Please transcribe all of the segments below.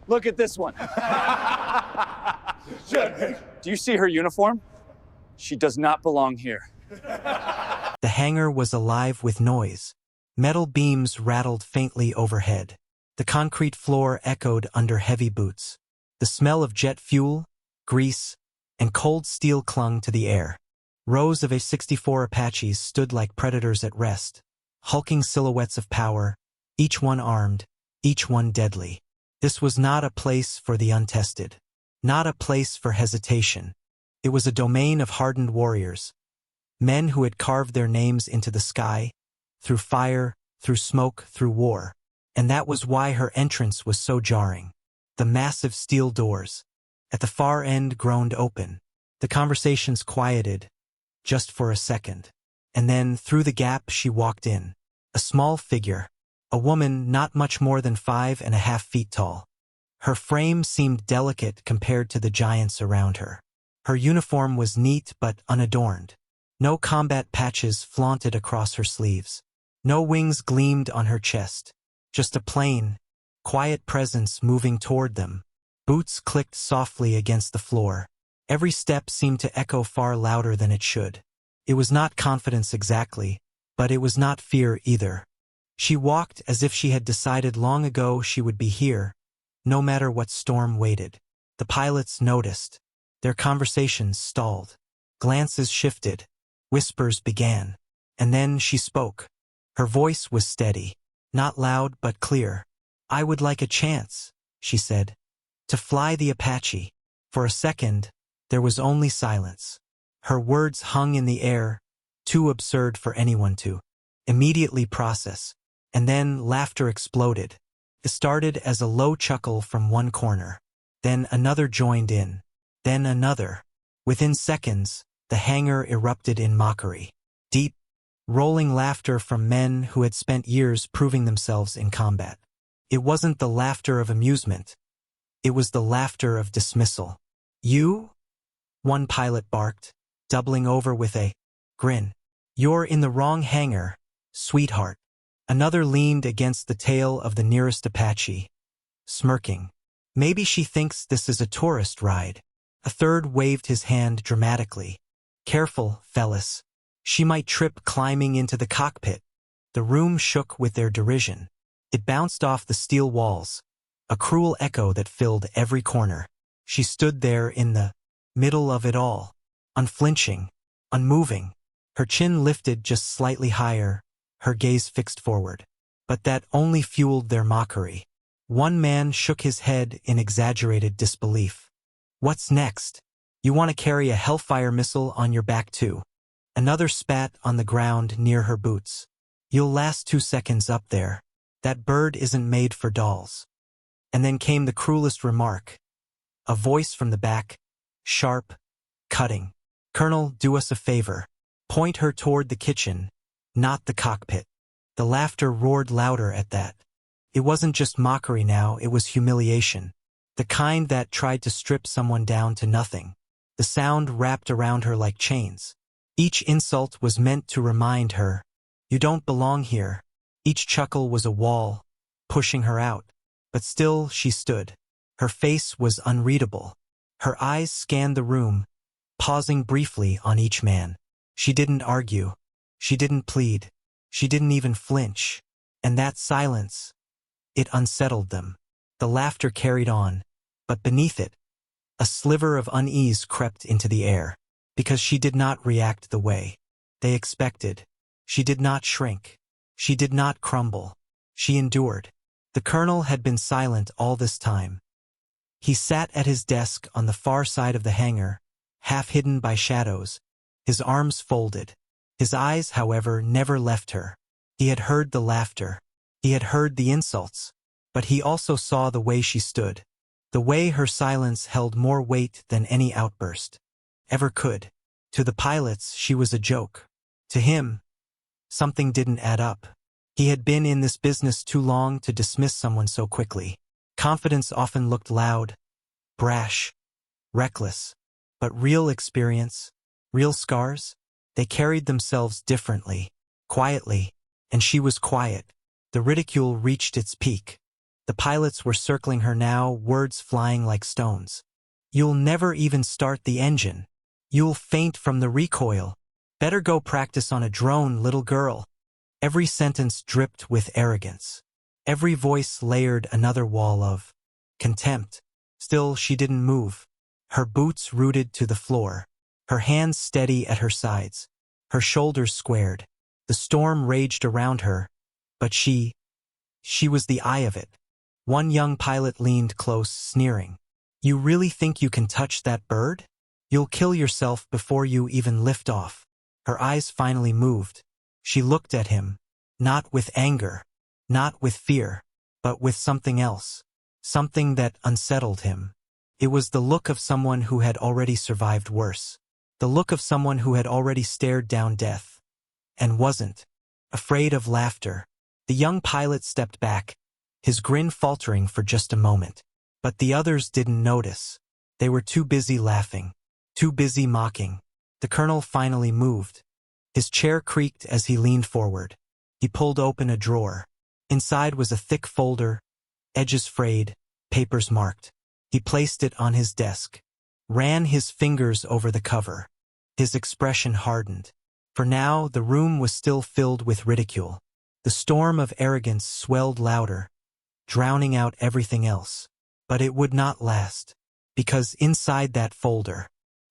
Look at this one. Do you see her uniform? She does not belong here. The hangar was alive with noise. Metal beams rattled faintly overhead. The concrete floor echoed under heavy boots. The smell of jet fuel, grease, and cold steel clung to the air. Rows of A-64 Apaches stood like predators at rest, hulking silhouettes of power, each one armed, each one deadly. This was not a place for the untested, not a place for hesitation. It was a domain of hardened warriors, men who had carved their names into the sky, through fire, through smoke, through war. And that was why her entrance was so jarring. The massive steel doors, at the far end, groaned open. The conversations quieted, just for a second. And then, through the gap, she walked in. A small figure, a woman not much more than 5.5 feet tall. Her frame seemed delicate compared to the giants around her. Her uniform was neat but unadorned. No combat patches flaunted across her sleeves. No wings gleamed on her chest. Just a plain, quiet presence moving toward them. Boots clicked softly against the floor. Every step seemed to echo far louder than it should. It was not confidence exactly, but it was not fear either. She walked as if she had decided long ago she would be here, no matter what storm waited. The pilots noticed. Their conversations stalled. Glances shifted. Whispers began. And then she spoke. Her voice was steady, not loud but clear. "I would like a chance," she said, "to fly the Apache." For a second, there was only silence. Her words hung in the air, too absurd for anyone to immediately process. And then laughter exploded. It started as a low chuckle from one corner. Then another joined in. Then another. Within seconds, the hangar erupted in mockery. Deep, rolling laughter from men who had spent years proving themselves in combat. It wasn't the laughter of amusement. It was the laughter of dismissal. "You?" one pilot barked, doubling over with a grin. "You're in the wrong hangar, sweetheart." Another leaned against the tail of the nearest Apache, smirking. "Maybe she thinks this is a tourist ride." A third waved his hand dramatically. "Careful, fellas. She might trip climbing into the cockpit." The room shook with their derision. It bounced off the steel walls, a cruel echo that filled every corner. She stood there in the middle of it all, unflinching, unmoving, her chin lifted just slightly higher, her gaze fixed forward. But that only fueled their mockery. One man shook his head in exaggerated disbelief. "What's next? You want to carry a Hellfire missile on your back too?" Another spat on the ground near her boots. "You'll last 2 seconds up there. That bird isn't made for dolls." And then came the cruelest remark. A voice from the back, sharp, cutting. "Colonel, do us a favor. Point her toward the kitchen, not the cockpit." The laughter roared louder at that. It wasn't just mockery now, it was humiliation. The kind that tried to strip someone down to nothing. The sound wrapped around her like chains. Each insult was meant to remind her, "You don't belong here." Each chuckle was a wall, pushing her out. But still she stood. Her face was unreadable. Her eyes scanned the room, pausing briefly on each man. She didn't argue. She didn't plead. She didn't even flinch. And that silence, it unsettled them. The laughter carried on, but beneath it, a sliver of unease crept into the air. Because she did not react the way they expected. She did not shrink. She did not crumble. She endured. The colonel had been silent all this time. He sat at his desk on the far side of the hangar, half hidden by shadows, his arms folded. His eyes, however, never left her. He had heard the laughter. He had heard the insults. But he also saw the way she stood. The way her silence held more weight than any outburst ever could. To the pilots, she was a joke. To him, something didn't add up. He had been in this business too long to dismiss someone so quickly. Confidence often looked loud, brash, reckless. But real experience, real scars, they carried themselves differently, quietly, and she was quiet. The ridicule reached its peak. The pilots were circling her now, words flying like stones. You'll never even start the engine. You'll faint from the recoil. Better go practice on a drone, little girl. Every sentence dripped with arrogance. Every voice layered another wall of contempt. Still, she didn't move. Her boots rooted to the floor. Her hands steady at her sides. Her shoulders squared. The storm raged around her, but she was the eye of it. One young pilot leaned close, sneering. You really think you can touch that bird? You'll kill yourself before you even lift off. Her eyes finally moved. She looked at him, not with anger, not with fear, but with something else, something that unsettled him. It was the look of someone who had already survived worse, the look of someone who had already stared down death, and wasn't afraid of laughter. The young pilot stepped back, his grin faltering for just a moment. But the others didn't notice. They were too busy laughing, too busy mocking. The colonel finally moved. His chair creaked as he leaned forward. He pulled open a drawer. Inside was a thick folder, edges frayed, papers marked. He placed it on his desk, ran his fingers over the cover. His expression hardened. For now, the room was still filled with ridicule. The storm of arrogance swelled louder, drowning out everything else. But it would not last, because inside that folder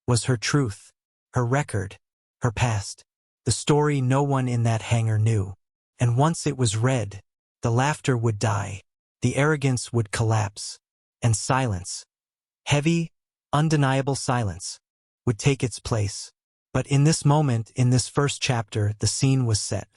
was her truth, her record, her past, the story no one in that hangar knew. And once it was read, the laughter would die, the arrogance would collapse, and silence, heavy, undeniable silence, would take its place. But in this moment, in this first chapter, the scene was set.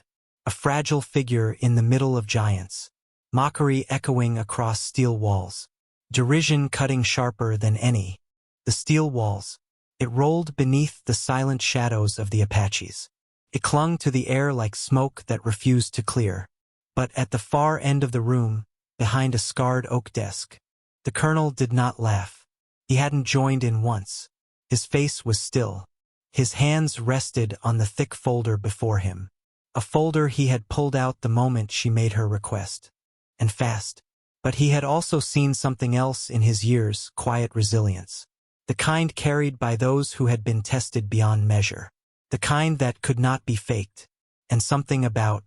A fragile figure in the middle of giants, mockery echoing across steel walls. Derision cutting sharper than any. The steel walls. It rolled beneath the silent shadows of the Apaches. It clung to the air like smoke that refused to clear. But at the far end of the room, behind a scarred oak desk, the colonel did not laugh. He hadn't joined in once. His face was still. His hands rested on the thick folder before him. A folder he had pulled out the moment she made her request. And fast. But he had also seen something else in his years, quiet resilience. The kind carried by those who had been tested beyond measure. The kind that could not be faked. And something about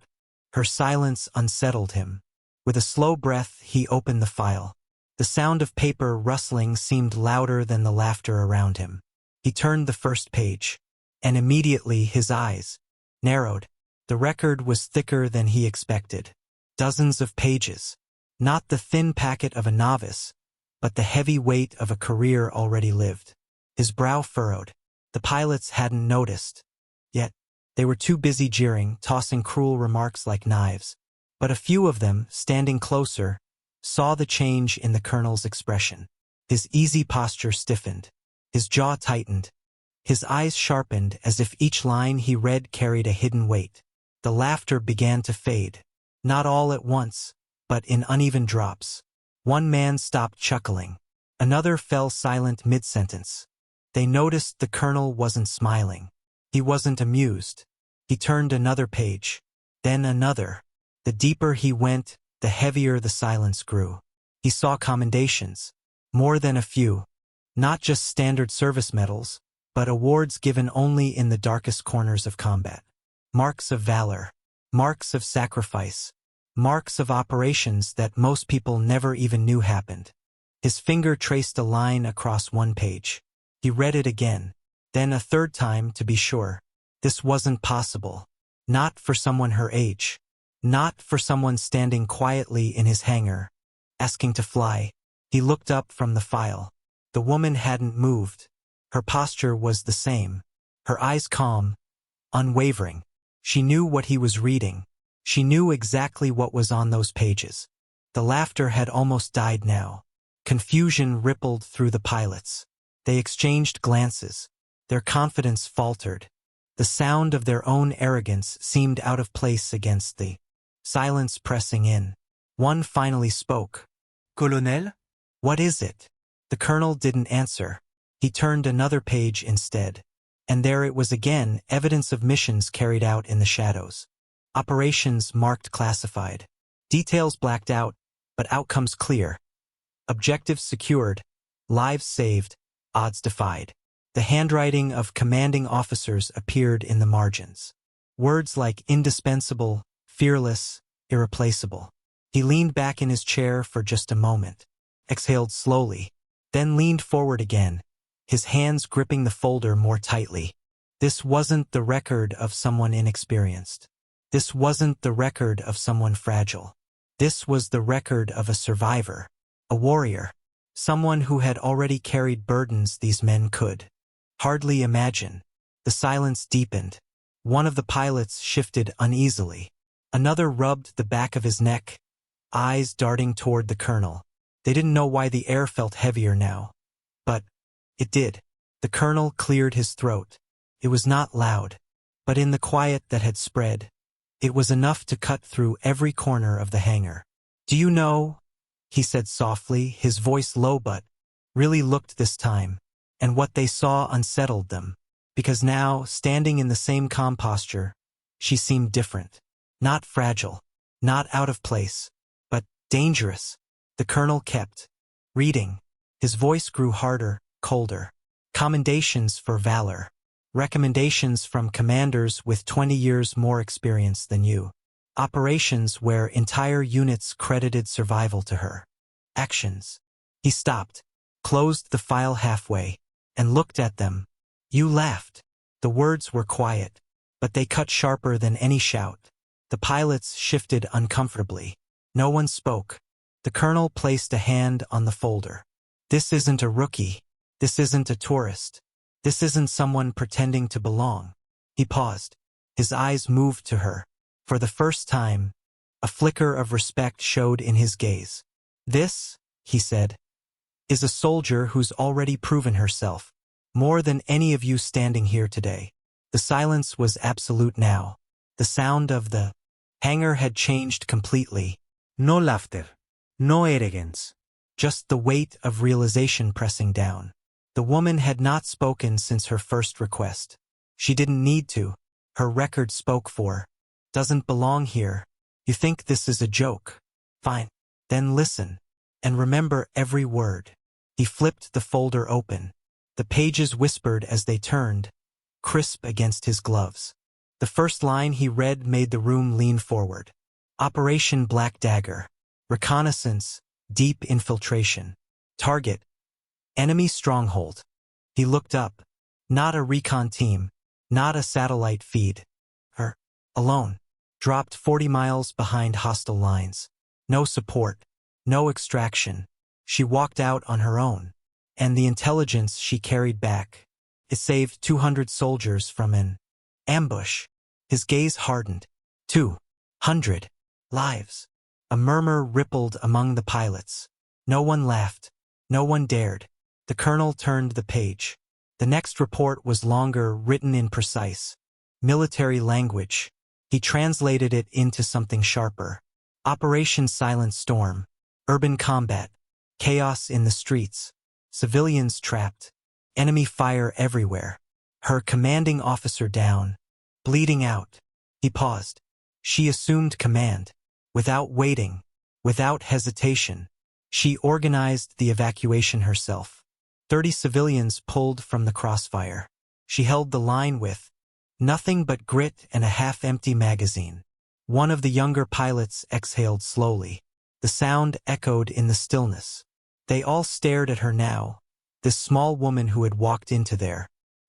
her silence unsettled him. With a slow breath, he opened the file. The sound of paper rustling seemed louder than the laughter around him. He turned the first page. And immediately his eyes narrowed. The record was thicker than he expected. Dozens of pages. Not the thin packet of a novice, but the heavy weight of a career already lived. His brow furrowed. The pilots hadn't noticed. Yet, they were too busy jeering, tossing cruel remarks like knives. But a few of them, standing closer, saw the change in the colonel's expression. His easy posture stiffened. His jaw tightened. His eyes sharpened as if each line he read carried a hidden weight. The laughter began to fade. Not all at once, but in uneven drops. One man stopped chuckling. Another fell silent mid-sentence. They noticed the colonel wasn't smiling. He wasn't amused. He turned another page. Then another. The deeper he went, the heavier the silence grew. He saw commendations. More than a few. Not just standard service medals, but awards given only in the darkest corners of combat. Marks of valor. Marks of sacrifice. Marks of operations that most people never even knew happened. His finger traced a line across one page. He read it again, then a third time to be sure. This wasn't possible. Not for someone her age. Not for someone standing quietly in his hangar, asking to fly. He looked up from the file. The woman hadn't moved. Her posture was the same. Her eyes calm, unwavering. She knew what he was reading. She knew exactly what was on those pages. The laughter had almost died now. Confusion rippled through the pilots. They exchanged glances. Their confidence faltered. The sound of their own arrogance seemed out of place against the silence pressing in. One finally spoke. "Colonel? What is it?" The colonel didn't answer. He turned another page instead. And there it was again, evidence of missions carried out in the shadows. Operations marked classified. Details blacked out, but outcomes clear. Objectives secured, lives saved, odds defied. The handwriting of commanding officers appeared in the margins. Words like indispensable, fearless, irreplaceable. He leaned back in his chair for just a moment, exhaled slowly, then leaned forward again, his hands gripping the folder more tightly. This wasn't the record of someone inexperienced. This wasn't the record of someone fragile. This was the record of a survivor, a warrior, someone who had already carried burdens these men could hardly imagine. The silence deepened. One of the pilots shifted uneasily. Another rubbed the back of his neck, eyes darting toward the colonel. They didn't know why the air felt heavier now. But it did. The colonel cleared his throat. It was not loud, but in the quiet that had spread, it was enough to cut through every corner of the hangar. "Do you know," he said softly, his voice low but really looked this time, and what they saw unsettled them, because now, standing in the same calm posture, she seemed different. Not fragile, not out of place, but dangerous. The colonel kept reading. His voice grew harder, colder. Commendations for valor. Recommendations from commanders with 20 years more experience than you. Operations where entire units credited survival to her. Actions. He stopped, closed the file halfway, and looked at them. "You laughed." The words were quiet, but they cut sharper than any shout. The pilots shifted uncomfortably. No one spoke. The colonel placed a hand on the folder. "This isn't a rookie. This isn't a tourist. This isn't someone pretending to belong." He paused. His eyes moved to her. For the first time, a flicker of respect showed in his gaze. "This," he said, "is a soldier who's already proven herself, more than any of you standing here today." The silence was absolute now. The sound of the hangar had changed completely. No laughter, no arrogance, just the weight of realization pressing down. The woman had not spoken since her first request. She didn't need to. Her record spoke for. "Doesn't belong here. You think this is a joke? Fine. Then listen. And remember every word." He flipped the folder open. The pages whispered as they turned, crisp against his gloves. The first line he read made the room lean forward. Operation Black Dagger. Reconnaissance, deep infiltration. Target, enemy stronghold. He looked up. Not a recon team, not a satellite feed. Her, alone, dropped 40 miles behind hostile lines. No support, no extraction. She walked out on her own. And the intelligence she carried back. It saved 200 soldiers from an ambush. His gaze hardened. 200 lives. A murmur rippled among the pilots. No one laughed. No one dared. The colonel turned the page. The next report was longer, written in precise military language. He translated it into something sharper. Operation Silent Storm. Urban combat. Chaos in the streets. Civilians trapped. Enemy fire everywhere. Her commanding officer down. Bleeding out. He paused. She assumed command. Without waiting. Without hesitation. She organized the evacuation herself. 30 civilians pulled from the crossfire. She held the line with nothing but grit and a half-empty magazine. One of the younger pilots exhaled slowly. The sound echoed in the stillness. They all stared at her now, this small woman who had walked into their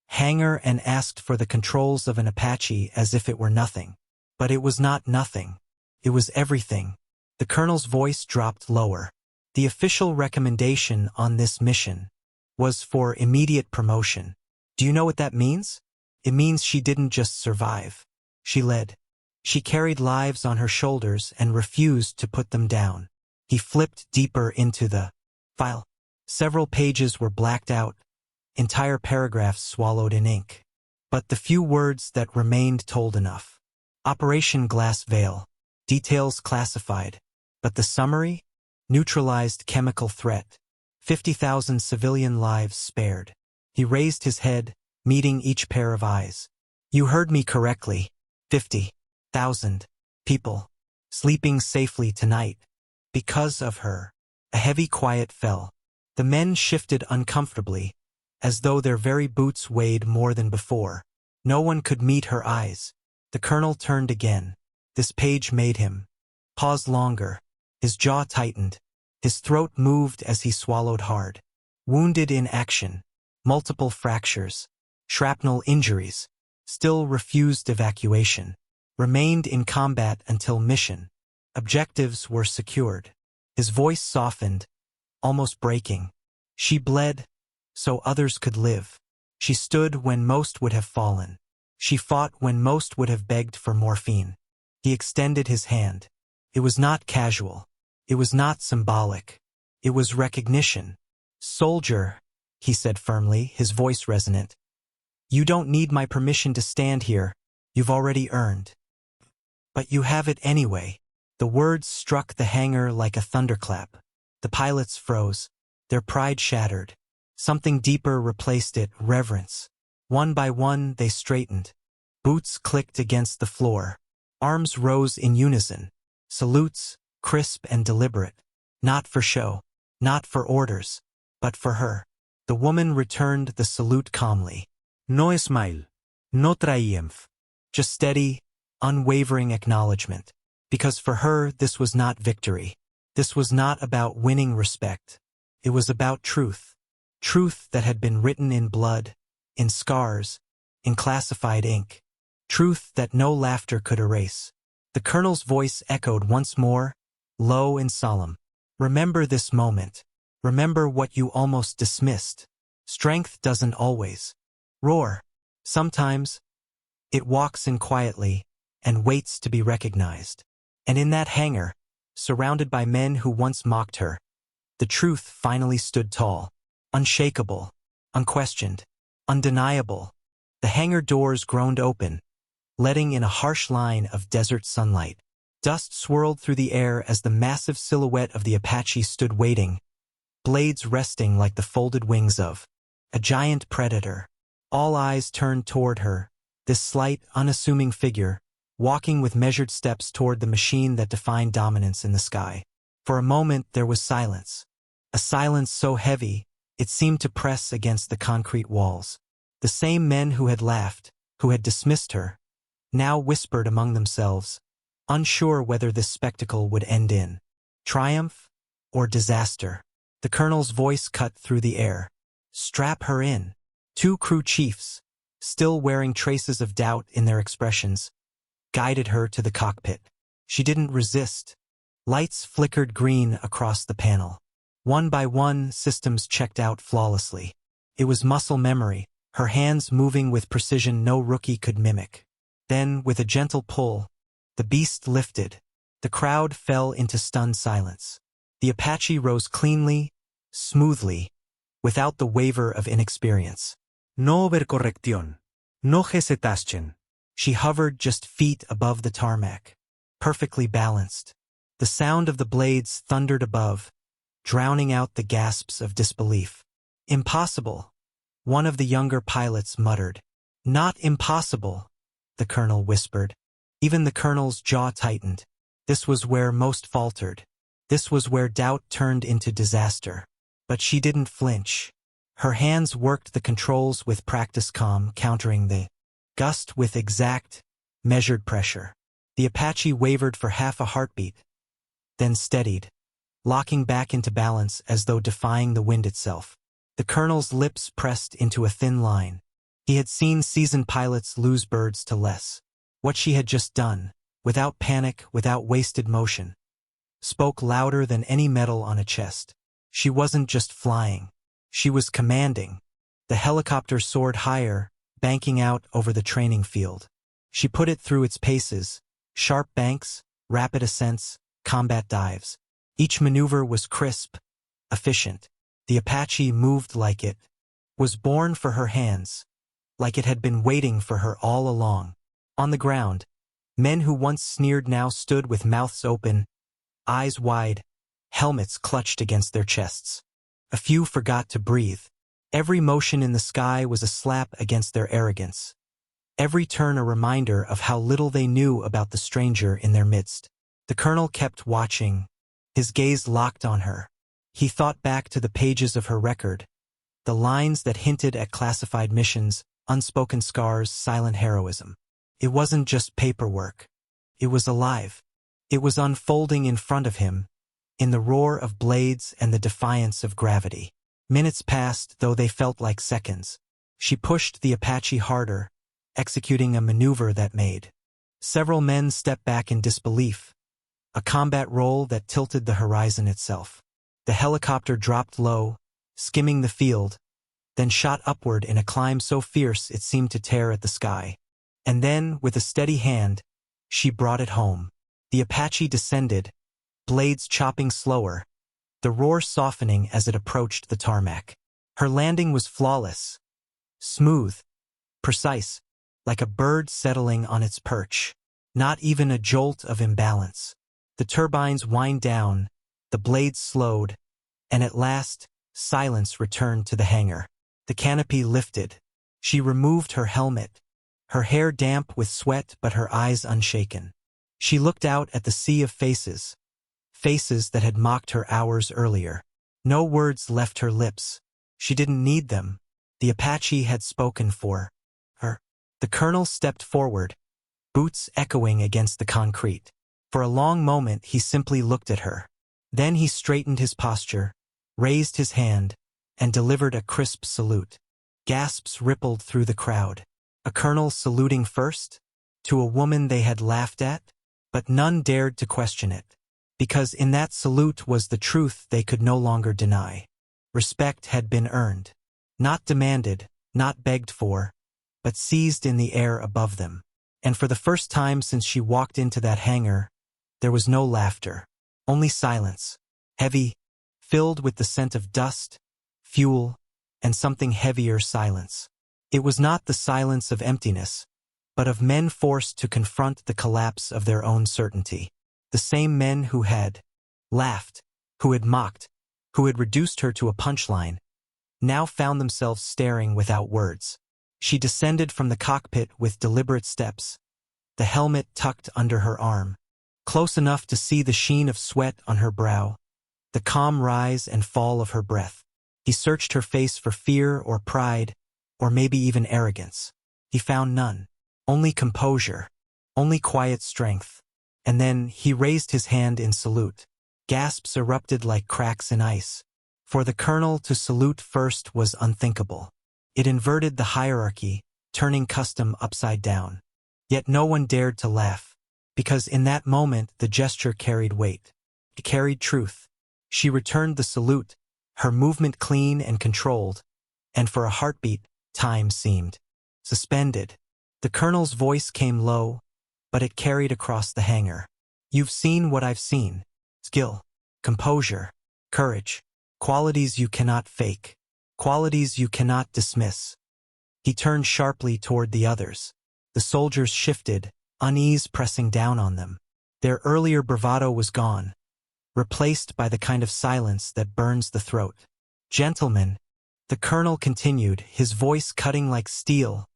hangar and asked for the controls of an Apache as if it were nothing. But it was not nothing. It was everything. The colonel's voice dropped lower. The official recommendation on this mission was for immediate promotion. Do you know what that means? It means she didn't just survive. She led. She carried lives on her shoulders and refused to put them down. He flipped deeper into the file. Several pages were blacked out, entire paragraphs swallowed in ink. But the few words that remained told enough. Operation Glass Veil. Details classified. But the summary? Neutralized chemical threat. 50,000 civilian lives spared. He raised his head, meeting each pair of eyes. You heard me correctly. 50,000 people. Sleeping safely tonight. Because of her. A heavy quiet fell. The men shifted uncomfortably, as though their very boots weighed more than before. No one could meet her eyes. The colonel turned again. This page made him pause longer. His jaw tightened. His throat moved as he swallowed hard. Wounded in action. Multiple fractures. Shrapnel injuries. Still refused evacuation. Remained in combat until mission. Objectives were secured. His voice softened, almost breaking. She bled, so others could live. She stood when most would have fallen. She fought when most would have begged for morphine. He extended his hand. It was not casual. It was not symbolic. It was recognition. "Soldier," he said firmly, his voice resonant. "You don't need my permission to stand here. You've already earned. But you have it anyway." The words struck the hangar like a thunderclap. The pilots froze. Their pride shattered. Something deeper replaced it, reverence. One by one, they straightened. Boots clicked against the floor. Arms rose in unison. Salutes, crisp and deliberate. Not for show. Not for orders. But for her. The woman returned the salute calmly. No smile. No triumph. Just steady, unwavering acknowledgement. Because for her, this was not victory. This was not about winning respect. It was about truth. Truth that had been written in blood, in scars, in classified ink. Truth that no laughter could erase. The colonel's voice echoed once more, low and solemn. Remember this moment. Remember what you almost dismissed. Strength doesn't always roar. Sometimes, it walks in quietly and waits to be recognized. And in that hangar, surrounded by men who once mocked her, the truth finally stood tall, unshakable, unquestioned, undeniable. The hangar doors groaned open, letting in a harsh line of desert sunlight. Dust swirled through the air as the massive silhouette of the Apache stood waiting, blades resting like the folded wings of a giant predator. All eyes turned toward her, this slight, unassuming figure, walking with measured steps toward the machine that defined dominance in the sky. For a moment there was silence. A silence so heavy, it seemed to press against the concrete walls. The same men who had laughed, who had dismissed her, now whispered among themselves, unsure whether this spectacle would end in triumph or disaster. The colonel's voice cut through the air. "Strap her in." Two crew chiefs, still wearing traces of doubt in their expressions, guided her to the cockpit. She didn't resist. Lights flickered green across the panel. One by one, systems checked out flawlessly. It was muscle memory, her hands moving with precision no rookie could mimic. Then, with a gentle pull, the beast lifted. The crowd fell into stunned silence. The Apache rose cleanly, smoothly, without the waver of inexperience. No overcorrección. No hesitación. She hovered just feet above the tarmac, perfectly balanced. The sound of the blades thundered above, drowning out the gasps of disbelief. "Impossible," one of the younger pilots muttered. "Not impossible," the colonel whispered. Even the colonel's jaw tightened. This was where most faltered. This was where doubt turned into disaster. But she didn't flinch. Her hands worked the controls with practiced calm, countering the gust with exact, measured pressure. The Apache wavered for half a heartbeat, then steadied, locking back into balance as though defying the wind itself. The colonel's lips pressed into a thin line. He had seen seasoned pilots lose birds to less. What she had just done, without panic, without wasted motion, spoke louder than any metal on a chest. She wasn't just flying. She was commanding. The helicopter soared higher, banking out over the training field. She put it through its paces, sharp banks, rapid ascents, combat dives. Each maneuver was crisp, efficient. The Apache moved like it was born for her hands, like it had been waiting for her all along. On the ground, men who once sneered now stood with mouths open, eyes wide, helmets clutched against their chests. A few forgot to breathe. Every motion in the sky was a slap against their arrogance. Every turn a reminder of how little they knew about the stranger in their midst. The colonel kept watching, His gaze locked on her. He thought back to the pages of her record, the lines that hinted at classified missions, unspoken scars, silent heroism. It wasn't just paperwork. It was alive. It was unfolding in front of him, in the roar of blades and the defiance of gravity. Minutes passed, though they felt like seconds. She pushed the Apache harder, executing a maneuver that made several men step back in disbelief, a combat roll that tilted the horizon itself. The helicopter dropped low, skimming the field, then shot upward in a climb so fierce it seemed to tear at the sky. And then, with a steady hand, she brought it home. The Apache descended, blades chopping slower, the roar softening as it approached the tarmac. Her landing was flawless, smooth, precise, like a bird settling on its perch. Not even a jolt of imbalance. The turbines whined down, the blades slowed, and at last, silence returned to the hangar. The canopy lifted. She removed her helmet, her hair damp with sweat but her eyes unshaken. She looked out at the sea of faces, faces that had mocked her hours earlier. No words left her lips. She didn't need them. The Apache had spoken for her. The colonel stepped forward, boots echoing against the concrete. For a long moment he simply looked at her. Then he straightened his posture, raised his hand, and delivered a crisp salute. Gasps rippled through the crowd. A colonel saluting first? To a woman they had laughed at? But none dared to question it, because in that salute was the truth they could no longer deny. Respect had been earned. Not demanded, not begged for, but seized in the air above them. And for the first time since she walked into that hangar, there was no laughter, only silence, heavy, filled with the scent of dust, fuel, and something heavier silence. It was not the silence of emptiness, but of men forced to confront the collapse of their own certainty. The same men who had laughed, who had mocked, who had reduced her to a punchline, now found themselves staring without words. She descended from the cockpit with deliberate steps, the helmet tucked under her arm, close enough to see the sheen of sweat on her brow, the calm rise and fall of her breath. He searched her face for fear or pride, or maybe even arrogance. He found none. Only composure, only quiet strength. And then he raised his hand in salute. Gasps erupted like cracks in ice. For the colonel to salute first was unthinkable. It inverted the hierarchy, turning custom upside down. Yet no one dared to laugh, because in that moment the gesture carried weight. It carried truth. She returned the salute, her movement clean and controlled, and for a heartbeat, time seemed suspended. The colonel's voice came low, but it carried across the hangar. You've seen what I've seen. Skill, composure, courage, qualities you cannot fake, qualities you cannot dismiss. He turned sharply toward the others. The soldiers shifted, unease pressing down on them. Their earlier bravado was gone, replaced by the kind of silence that burns the throat. Gentlemen, the colonel continued, his voice cutting like steel.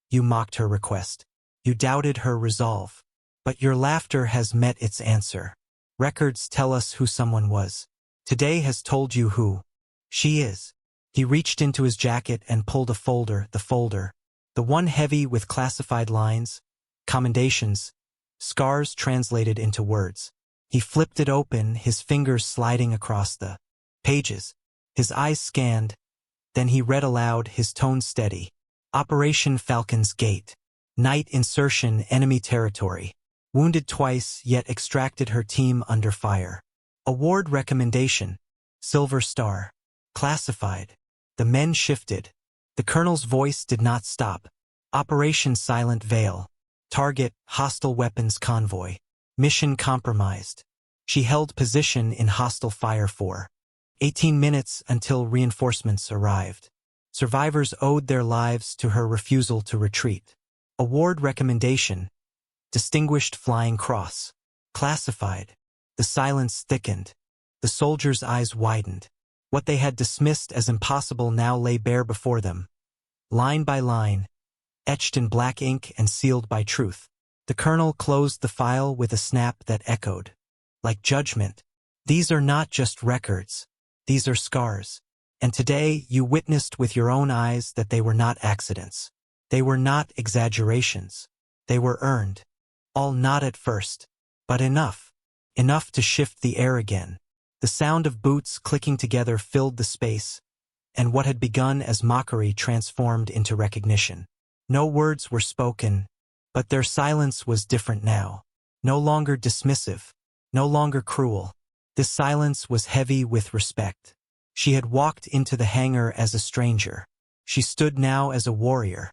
You mocked her request. You doubted her resolve. But your laughter has met its answer. Records tell us who someone was. Today has told you who she is. He reached into his jacket and pulled a folder, the one heavy with classified lines, commendations, scars translated into words. He flipped it open, his fingers sliding across the pages. His eyes scanned, then he read aloud, his tone steady. Operation Falcon's Gate. Night insertion, enemy territory. Wounded twice, yet extracted her team under fire. Award recommendation. Silver Star. Classified. The men shifted. The colonel's voice did not stop. Operation Silent Veil. Target, hostile weapons convoy. Mission compromised. She held position in hostile fire for 18 minutes until reinforcements arrived. Survivors owed their lives to her refusal to retreat. Award recommendation. Distinguished Flying Cross. Classified. The silence thickened. The soldiers' eyes widened. What they had dismissed as impossible now lay bare before them. Line by line, etched in black ink and sealed by truth. The colonel closed the file with a snap that echoed. Like judgment. These are not just records. These are scars. And today you witnessed with your own eyes that they were not accidents. They were not exaggerations. They were earned. All not at first, but enough. Enough to shift the air again. The sound of boots clicking together filled the space, and what had begun as mockery transformed into recognition. No words were spoken, but their silence was different now. No longer dismissive, no longer cruel. This silence was heavy with respect. She had walked into the hangar as a stranger. She stood now as a warrior.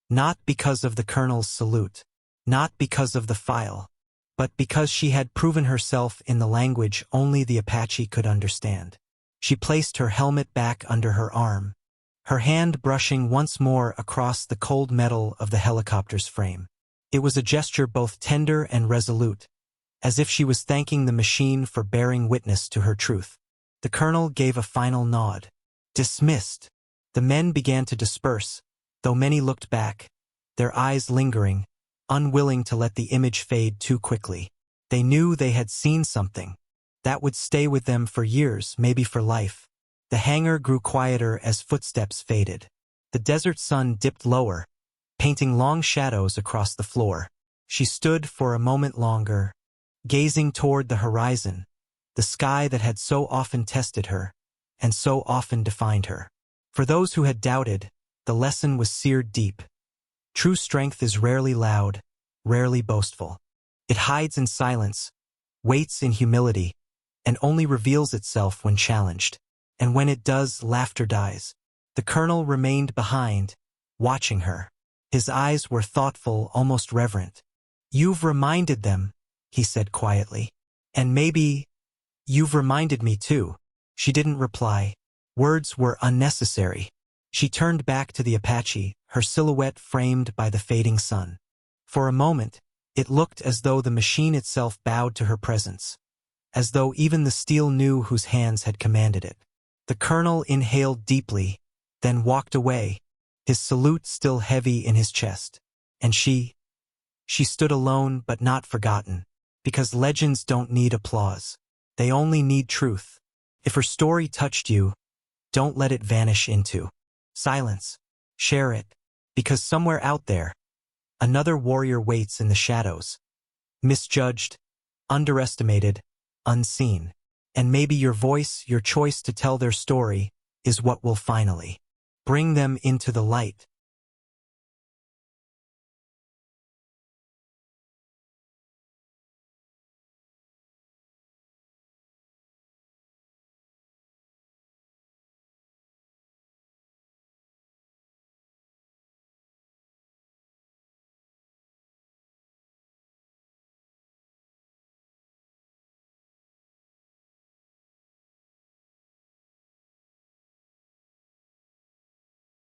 Not because of the colonel's salute, not because of the file, but because she had proven herself in the language only the Apache could understand. She placed her helmet back under her arm, her hand brushing once more across the cold metal of the helicopter's frame. It was a gesture both tender and resolute, as if she was thanking the machine for bearing witness to her truth. The colonel gave a final nod. Dismissed. The men began to disperse, though many looked back, their eyes lingering, unwilling to let the image fade too quickly. They knew they had seen something that would stay with them for years, maybe for life. The hangar grew quieter as footsteps faded. The desert sun dipped lower, painting long shadows across the floor. She stood for a moment longer, gazing toward the horizon, the sky that had so often tested her, and so often defined her. For those who had doubted, the lesson was seared deep. True strength is rarely loud, rarely boastful. It hides in silence, waits in humility, and only reveals itself when challenged. And when it does, laughter dies. The colonel remained behind, watching her. His eyes were thoughtful, almost reverent. "You've reminded them," he said quietly. "And maybe you've reminded me too." She didn't reply. Words were unnecessary. She turned back to the Apache, her silhouette framed by the fading sun. For a moment, it looked as though the machine itself bowed to her presence, as though even the steel knew whose hands had commanded it. The colonel inhaled deeply, then walked away, his salute still heavy in his chest. And she stood alone but not forgotten, because legends don't need applause. They only need truth. If her story touched you, don't let it vanish into silence. Share it, because somewhere out there, another warrior waits in the shadows, misjudged, underestimated, unseen. And maybe your voice, your choice to tell their story, is what will finally bring them into the light.